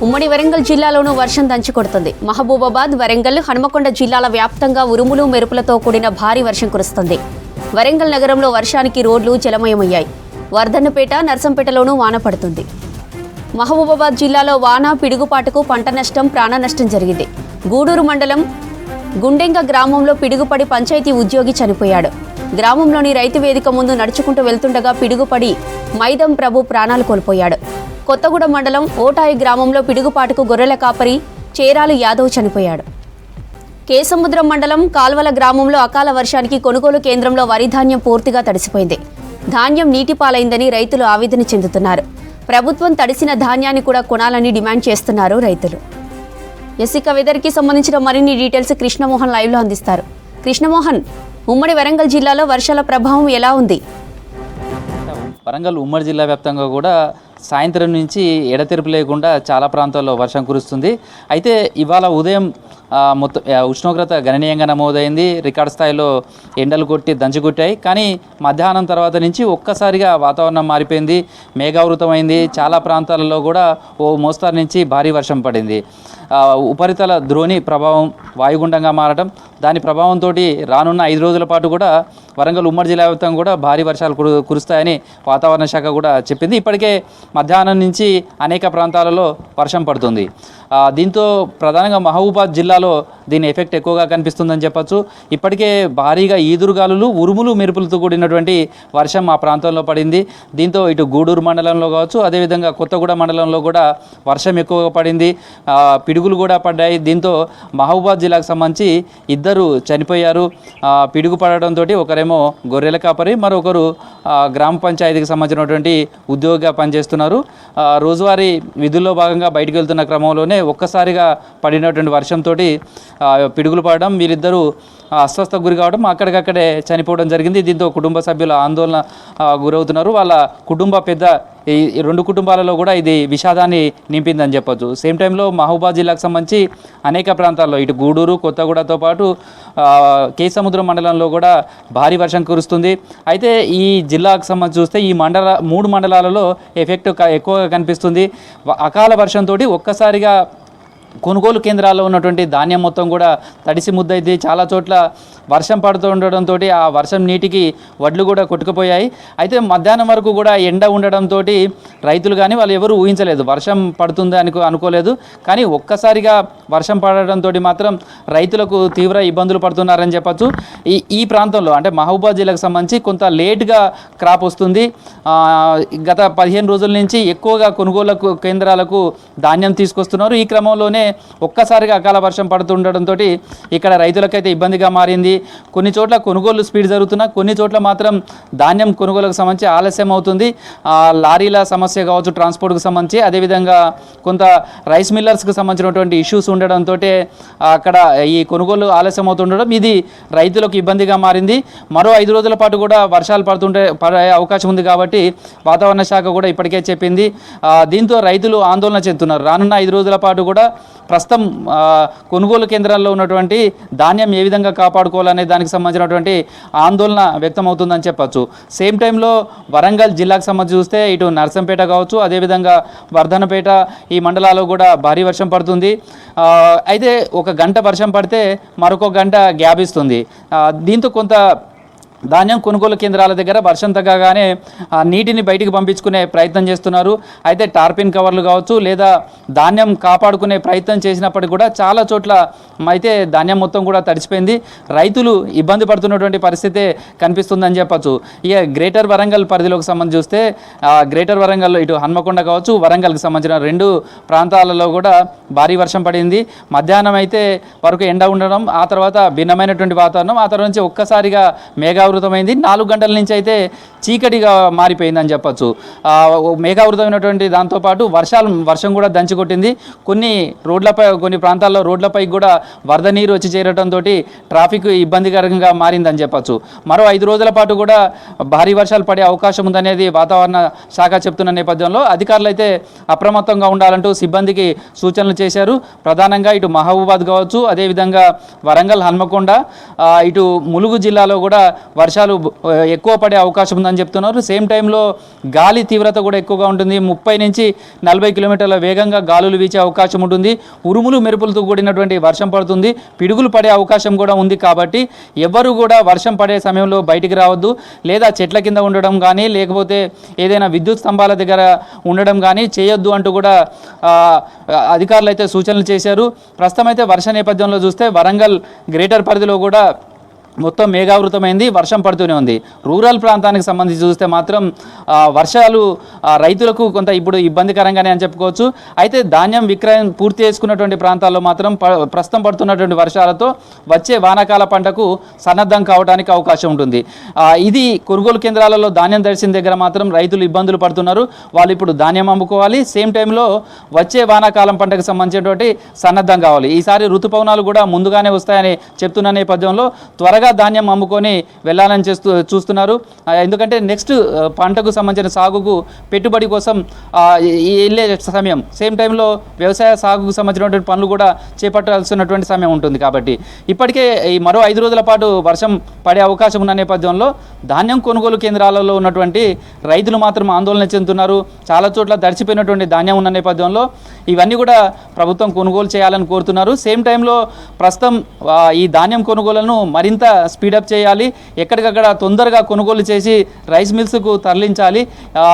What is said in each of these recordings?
ఉమ్మడి వరంగల్ జిల్లాలోనూ వర్షం దంచుకొడుతుంది. మహబూబాబాద్, వరంగల్, హనుమకొండ జిల్లాల వ్యాప్తంగా ఉరుములు మెరుపులతో కూడిన భారీ వర్షం కురుస్తుంది. వరంగల్ నగరంలో వర్షానికి రోడ్లు జలమయమయ్యాయి. వర్ధన్నపేట, నర్సంపేటలోనూ వాన పడుతుంది. మహబూబాబాద్ జిల్లాలో వాన, పిడుగుపాటుకు పంట నష్టం, ప్రాణ నష్టం జరిగింది. గూడూరు మండలం గుండెంగ గ్రామంలో పిడుగుపడి పంచాయతీ ఉద్యోగి చనిపోయాడు. గ్రామంలోని రైతు వేదిక ముందు నడుచుకుంటూ వెళ్తుండగా పిడుగుపడి మైదం ప్రభు ప్రాణాలు కోల్పోయాడు. కొత్తగూడెం మండలం ఓటాయి గ్రామంలో పిడుగుపాటుకు గొర్రెల కాపరి చేరాలు యాదవ్ చనిపోయాడు. కేసముద్రం మండలం కాల్వల గ్రామంలో అకాల వర్షానికి కొనుగోలు కేంద్రంలో వరి ధాన్యం పూర్తిగా తడిసిపోయింది. ధాన్యం నీటిపాలైందని రైతులు ఆవేదన చెందుతున్నారు. ప్రభుత్వం తడిసిన ధాన్యాన్ని కూడా కొనాలని డిమాండ్ చేస్తున్నారు రైతులు. ఇక వెదర్కి సంబంధించిన మరిన్ని డీటెయిల్స్ కృష్ణమోహన్ లైవ్లో అందిస్తారు. కృష్ణమోహన్, ఉమ్మడి వరంగల్ జిల్లాలో వర్షాల ప్రభావం ఎలా ఉంది? వరంగల్ ఉమ్మడి జిల్లా వ్యాప్తంగా కూడా సాయంత్రం నుంచి ఎడతెరిపి లేకుండా చాలా ప్రాంతాల్లో వర్షం కురుస్తుంది. అయితే ఇవాళ ఉదయం మొత్తం ఉష్ణోగ్రత గణనీయంగా నమోదైంది. రికార్డ్ స్థాయిలో ఎండలు కొట్టి దంచుకొట్టాయి. కానీ మధ్యాహ్నం తర్వాత నుంచి ఒక్కసారిగా వాతావరణం మారిపోయింది, మేఘావృతమైంది. చాలా ప్రాంతాలలో కూడా ఓ మోస్తారు నుంచి భారీ వర్షం పడింది. ఉపరితల ద్రోణి ప్రభావం వాయుగుండంగా మారడం, దాని ప్రభావంతో రానున్న 5 రోజుల పాటు కూడా వరంగల్ ఉమ్మడి జిల్లా వ్యాప్తంగా కూడా భారీ వర్షాలు కురుస్తాయని వాతావరణ శాఖ కూడా చెప్పింది. ఇప్పటికే మధ్యాహ్నం నుంచి అనేక ప్రాంతాలలో వర్షం పడుతుంది. దీంతో ప్రధానంగా మహబూబాబాద్ జిల్లాలో దీని ఎఫెక్ట్ ఎక్కువగా కనిపిస్తుందని చెప్పచ్చు. ఇప్పటికే భారీగా ఈదురుగాలులు, ఉరుములు మెరుపులతో కూడినటువంటి వర్షం ఆ ప్రాంతంలో పడింది. దీంతో ఇటు గూడూరు మండలంలో కావచ్చు, అదేవిధంగా కొత్తగూడెం మండలంలో కూడా వర్షం ఎక్కువగా పడింది. పిడుగులు కూడా పడ్డాయి. దీంతో మహబూబాబాద్ జిల్లాకు సంబంధించి 2 చనిపోయారు. పిడుగు పడడంతో ఒకరేమో గొర్రెల కాపరి, మరొకరు గ్రామ పంచాయతీకి సంబంధించినటువంటి ఉద్యోగిగా పనిచేస్తున్నారు. రోజువారీ విధుల్లో భాగంగా బయటకు వెళ్తున్న క్రమంలోనే ఒక్కసారిగా పడినటువంటి వర్షంతో పిడుగులు పడడం, వీరిద్దరూ అస్వస్థకు గురి కావడం, అక్కడికక్కడే చనిపోవడం జరిగింది. దీంతో కుటుంబ సభ్యులు ఆందోళన గురవుతున్నారు. వాళ్ళ కుటుంబ పెద్ద ఈ 2 కుటుంబాలలో కూడా ఇది విషాదాన్ని నింపిందని చెప్పొచ్చు. సేమ్ టైంలో మహబూబాబాద్ జిల్లాకు సంబంధించి అనేక ప్రాంతాల్లో ఇటు గూడూరు, కొత్తగూడతో పాటు కేసముద్రం మండలంలో కూడా భారీ వర్షం కురుస్తుంది. అయితే ఈ జిల్లాకు సంబంధించి చూస్తే ఈ 3 మండలాలలో ఎఫెక్ట్ ఎక్కువగా కనిపిస్తుంది. అకాల వర్షంతో ఒక్కసారిగా కొనుగోలు కేంద్రాల్లో ఉన్నటువంటి ధాన్యం మొత్తం కూడా తడిసి ముద్దైంది. చాలా చోట్ల వర్షం పడుతూ ఉండడంతో ఆ వర్షం నీటికి వడ్లు కూడా కొట్టుకుపోయాయి. అయితే మధ్యాహ్నం వరకు కూడా ఎండ ఉండడంతో రైతులు కానీ వాళ్ళు ఎవరు ఊహించలేదు, వర్షం పడుతుంది అనుకోలేదు. కానీ ఒక్కసారిగా వర్షం పడడంతో మాత్రం రైతులకు తీవ్ర ఇబ్బందులు పడుతున్నారని చెప్పచ్చు. ఈ ప్రాంతంలో అంటే మహబూబాబాద్ జిల్లాకు సంబంధించి కొంత లేట్గా క్రాప్ వస్తుంది. గత 15 రోజుల నుంచి ఎక్కువగా కొనుగోలు కేంద్రాలకు ధాన్యం తీసుకొస్తున్నారు. ఈ క్రమంలోనే ఒక్కసారిగా అకాల వర్షం పడుతుండడంతో ఇక్కడ రైతులకైతే ఇబ్బందిగా మారింది. కొన్ని చోట్ల కొనుగోలు స్పీడ్ జరుగుతున్నా, కొన్ని చోట్ల మాత్రం ధాన్యం కొనుగోలుకు సంబంధించి ఆలస్యం అవుతుంది. లారీల సమస్య కావచ్చు, ట్రాన్స్పోర్ట్కి సంబంధించి, అదేవిధంగా కొంత రైస్ మిల్లర్స్కి సంబంధించినటువంటి ఇష్యూస్ ఉండడంతో అక్కడ ఈ కొనుగోలు ఆలస్యం అవుతుండడం ఇది రైతులకు ఇబ్బందిగా మారింది. మరో 5 రోజుల పాటు కూడా వర్షాలు పడే అవకాశం ఉంది కాబట్టి వాతావరణ శాఖ కూడా ఇప్పటికే చెప్పింది. దీంతో రైతులు ఆందోళన చెందుతున్నారు. రానున్న 5 రోజుల పాటు కూడా ప్రస్తుతం కొనుగోలు కేంద్రాల్లో ఉన్నటువంటి ధాన్యం ఏ విధంగా కాపాడుకోవాలనే దానికి సంబంధించినటువంటి ఆందోళన వ్యక్తమవుతుందని చెప్పచ్చు. సేమ్ టైంలో వరంగల్ జిల్లాకు సంబంధించి చూస్తే ఇటు నర్సంపేట కావచ్చు, అదేవిధంగా వర్ధన్నపేట ఈ మండలాల్లో కూడా భారీ వర్షం పడుతుంది. అయితే 1 గంట వర్షం పడితే మరొక గంట గ్యాప్ ఇస్తుంది. దీంతో కొంత ధాన్యం కొనుగోలు కేంద్రాల దగ్గర వర్షం తగ్గగానే నీటిని బయటికి పంపించుకునే ప్రయత్నం చేస్తున్నారు. అయితే టార్పిన్ కవర్లు కావచ్చు, లేదా ధాన్యం కాపాడుకునే ప్రయత్నం చేసినప్పటికీ కూడా చాలా చోట్ల అయితే ధాన్యం మొత్తం కూడా తడిసిపోయింది. రైతులు ఇబ్బంది పడుతున్నటువంటి పరిస్థితే కనిపిస్తుందని చెప్పచ్చు. ఇక గ్రేటర్ వరంగల్ పరిధిలోకి సంబంధించి చూస్తే గ్రేటర్ వరంగల్లో ఇటు హన్మకొండ కావచ్చు, వరంగల్కి సంబంధించిన 2 ప్రాంతాలలో కూడా భారీ వర్షం పడింది. మధ్యాహ్నం అయితే వరకు ఎండ ఉండడం, ఆ తర్వాత భిన్నమైనటువంటి వాతావరణం, ఆ తర్వాత నుంచి ఒక్కసారిగా మేఘావృతమైంది. 4 గంటల నుంచి అయితే చీకటిగా మారిపోయిందని చెప్పచ్చు. మేఘావృతమైనటువంటి దాంతోపాటు వర్షం కూడా దంచుకొట్టింది. కొన్ని ప్రాంతాల్లో రోడ్లపై కూడా వరద నీరు వచ్చి చేరడంతో ట్రాఫిక్ ఇబ్బందికరంగా మారిందని చెప్పచ్చు. మరో 5 రోజుల పాటు కూడా భారీ వర్షాలు పడే అవకాశం ఉందనేది వాతావరణ శాఖ చెప్తున్న నేపథ్యంలో అధికారులు అయితే అప్రమత్తంగా ఉండాలంటూ సిబ్బందికి సూచనలు చేశారు. ప్రధానంగా ఇటు మహబూబాబాద్ కావచ్చు, అదేవిధంగా వరంగల్, హన్మకొండ, ఇటు ములుగు జిల్లాలో కూడా వర్షాలు ఎక్కువ పడే అవకాశం ఉందని చెప్తున్నారు. సేమ్ టైంలో గాలి తీవ్రత కూడా ఎక్కువగా ఉంటుంది. 30 నుంచి 40 కిలోమీటర్ల వేగంగా గాలులు వీచే అవకాశం ఉంటుంది. ఉరుములు మెరుపులతో కూడినటువంటి వర్షం పడుతుంది. పిడుగులు పడే అవకాశం కూడా ఉంది. కాబట్టి ఎవరు కూడా వర్షం పడే సమయంలో బయటికి రావద్దు, లేదా చెట్ల కింద ఉండడం కానీ లేకపోతే ఏదైనా విద్యుత్ స్తంభాల దగ్గర ఉండడం కానీ చేయొద్దు అంటూ కూడా అధికారులు అయితే సూచనలు చేశారు. ప్రస్తుతం అయితే వర్ష నేపథ్యంలో చూస్తే వరంగల్ గ్రేటర్ పరిధిలో కూడా మొత్తం మేఘావృతమైంది, వర్షం పడుతూనే ఉంది. రూరల్ ప్రాంతానికి సంబంధించి చూస్తే మాత్రం వర్షాలు రైతులకు కొంత ఇప్పుడు ఇబ్బందికరంగానే అని చెప్పుకోవచ్చు. అయితే ధాన్యం విక్రయం పూర్తి చేసుకున్నటువంటి ప్రాంతాల్లో మాత్రం ప్రస్తుతం పడుతున్నటువంటి వర్షాలతో వచ్చే వానాకాల పంటకు సన్నద్ధం కావడానికి అవకాశం ఉంటుంది. ఇది కొనుగోలు కేంద్రాలలో ధాన్యం దర్శిన దగ్గర మాత్రం రైతులు ఇబ్బందులు పడుతున్నారు. వాళ్ళు ఇప్పుడు ధాన్యం అమ్ముకోవాలి, సేమ్ టైంలో వచ్చే వానాకాలం పంటకు సంబంధించినటువంటి సన్నద్ధం కావాలి. ఈసారి ఋతుపవనాలు కూడా ముందుగానే వస్తాయని చెప్తున్న నేపథ్యంలో త్వరగా ధాన్యం అమ్ముకొని వెళ్ళాలని చూస్తున్నారు. ఎందుకంటే నెక్స్ట్ పంటకు సంబంధించిన సాగుకు పెట్టుబడి కోసం వెళ్ళే సమయం, సేమ్ టైంలో వ్యవసాయ సాగుకు సంబంధించినటువంటి పనులు కూడా చేపట్టాల్సినటువంటి సమయం ఉంటుంది. కాబట్టి ఇప్పటికే ఈ మరో 5 రోజుల పాటు వర్షం పడే అవకాశం ఉన్న నేపథ్యంలో ధాన్యం కొనుగోలు కేంద్రాలలో ఉన్నటువంటి రైతులు మాత్రం ఆందోళన చెందుతున్నారు. చాలా చోట్ల దడిచిపోయినటువంటి ధాన్యం ఉన్న నేపథ్యంలో ఇవన్నీ కూడా ప్రభుత్వం కొనుగోలు చేయాలని కోరుతున్నారు. సేమ్ టైంలో ప్రస్తుతం ఈ ధాన్యం కొనుగోలను మరింత స్పీడప్ చేయాలి, ఎక్కడికక్కడ తొందరగా కొనుగోలు చేసి రైస్ మిల్స్కు తరలించాలి.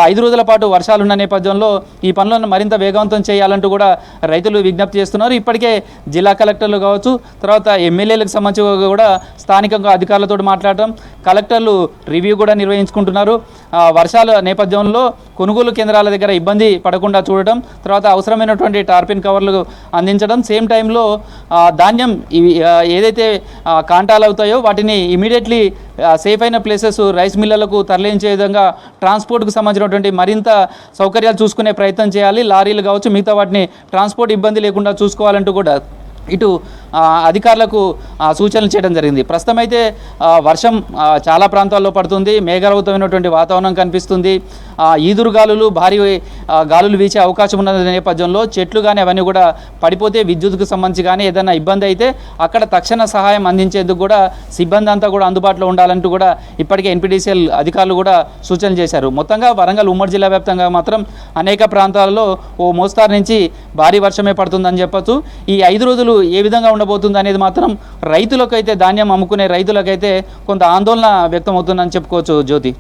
5 రోజుల పాటు వర్షాలు ఉన్న నేపథ్యంలో ఈ పనులను మరింత వేగవంతం చేయాలంటూ కూడా రైతులు విజ్ఞప్తి చేస్తున్నారు. ఇప్పటికే జిల్లా కలెక్టర్లు కావచ్చు, తర్వాత ఎమ్మెల్యేలకు సంబంధించి కూడా స్థానికంగా అధికారులతో మాట్లాడటం, కలెక్టర్లు రివ్యూ కూడా నిర్వహించుకుంటున్నారు. వర్షాల నేపథ్యంలో కొనుగోలు కేంద్రాల దగ్గర ఇబ్బంది పడకుండా చూడటం, తర్వాత అవసరమైనటువంటి టార్పిన్ కవర్లు అందించడం, సేమ్ టైంలో ధాన్యం ఏదైతే కాంటాలు అవుతాయో వాటిని ఇమీడియట్లీ సేఫ్ అయిన ప్లేసెస్ రైస్ మిల్లలకు తరలించే విధంగా ట్రాన్స్పోర్ట్కు సంబంధించినటువంటి మరింత సౌకర్యాలు చూసుకునే ప్రయత్నం చేయాలి. లారీలు కావచ్చు, మిగతా వాటిని ట్రాన్స్పోర్ట్ ఇబ్బంది లేకుండా చూసుకోవాలంటూ కూడా ఇటు అధికారులకు సూచనలు చేయడం జరిగింది. ప్రస్తుతం అయితే వర్షం చాలా ప్రాంతాల్లో పడుతుంది, మేఘావృతమైనటువంటి వాతావరణం కనిపిస్తుంది. ఈదురుగాలులు, భారీ గాలులు వీచే అవకాశం ఉన్న నేపథ్యంలో చెట్లు కానీ అవన్నీ కూడా పడిపోతే విద్యుత్కు సంబంధించి కానీ ఏదైనా ఇబ్బంది అయితే అక్కడ తక్షణ సహాయం అందించేందుకు కూడా సిబ్బంది అంతా కూడా అందుబాటులో ఉండాలంటూ కూడా ఇప్పటికే ఎన్పీడీసీఎల్ అధికారులు కూడా సూచనలు చేశారు. మొత్తంగా వరంగల్ ఉమ్మడి జిల్లా వ్యాప్తంగా మాత్రం అనేక ప్రాంతాలలో ఓ మోస్తారు నుంచి భారీ వర్షమే పడుతుందని చెప్పొచ్చు. ఈ 5 రోజులు ఏ విధంగా ఉండబోతుంది అనేది మాత్రం రైతులకైతే, ధాన్యం అమ్ముకునే రైతులకైతే కొంత ఆందోళన వ్యక్తమవుతుందని చెప్పుకోవచ్చు. జ్యోతి.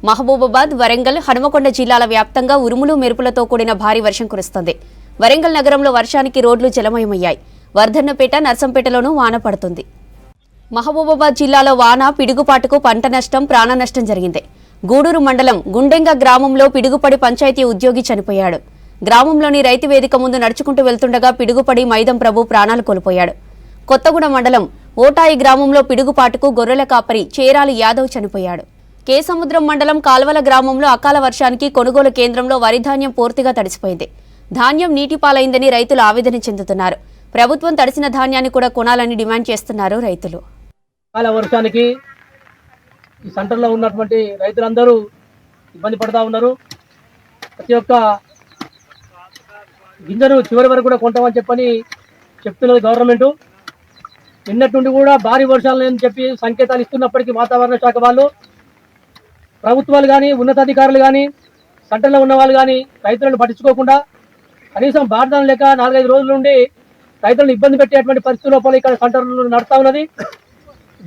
మహబూబాబాద్, వరంగల్, హనుమకొండ జిల్లాల వ్యాప్తంగా ఉరుములు మెరుపులతో కూడిన భారీ వర్షం కురుస్తుంది. వరంగల్ నగరంలో వర్షానికి రోడ్లు జలమయమయ్యాయి. వర్ధన్నపేట, నర్సంపేటలోనూ వాన పడుతుంది. మహబూబాబాద్ జిల్లాలో వాన, పిడుగుపాటుకు పంట నష్టం, ప్రాణ నష్టం జరిగింది. గూడూరు మండలం గుండెంగ గ్రామంలో పిడుగుపడి పంచాయతీ ఉద్యోగి చనిపోయాడు. గ్రామంలోని రైతు వేదిక ముందు నడుచుకుంటూ వెళ్తుండగా పిడుగుపడి మైదం ప్రభు ప్రాణాలు కోల్పోయాడు. కొత్తగూడ మండలం ఓటాయి గ్రామంలో పిడుగుపాటుకు గొర్రెల కాపరి చేరాలి యాదవ్ చనిపోయాడు. కేసముద్రం మండలం కాల్వల గ్రామంలో అకాల వర్షానికి కొనుగోలు కేంద్రంలో వరి ధాన్యం పూర్తిగా తడిసిపోయింది. ధాన్యం నీటిపాలైందని రైతులు ఆవేదన చెందుతున్నారు. ప్రభుత్వం తడిసిన ధాన్యాన్ని కూడా కొనాలని డిమాండ్ చేస్తున్నారు రైతులు. అకాల వర్షానికి ఈ సెంటర్లో ఉన్నటువంటి రైతులందరూ ఇబ్బంది పడుతూ ఉన్నారు. ప్రతి ఒక్క గింజను చివరి వరకు కూడా కొంటామని చెప్పని చెప్తున్నది గవర్నమెంట్. నిన్నటి నుండి కూడా భారీ వర్షాలని చెప్పి సంకేతాలు ఇస్తున్నప్పటికీ వాతావరణ శాఖ వాళ్ళు, ప్రభుత్వాలు కానీ, ఉన్నతాధికారులు కానీ, సెంటర్లో ఉన్న వాళ్ళు కానీ రైతులను పట్టించుకోకుండా కనీసం బాధలు లేక 4-5 రోజుల నుండి రైతులను ఇబ్బంది పెట్టేటువంటి పరిస్థితి లోపల ఇక్కడ సెంటర్లు నడుస్తూ ఉన్నది.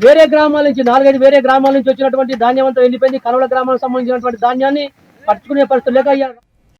వేరే గ్రామాల నుంచి 4-5 వేరే గ్రామాల నుంచి వచ్చినటువంటి ధాన్యం అంతా వెళ్ళిపోయింది. కలవల గ్రామాలకు సంబంధించినటువంటి ధాన్యాన్ని పట్టుకునే పరిస్థితి లేక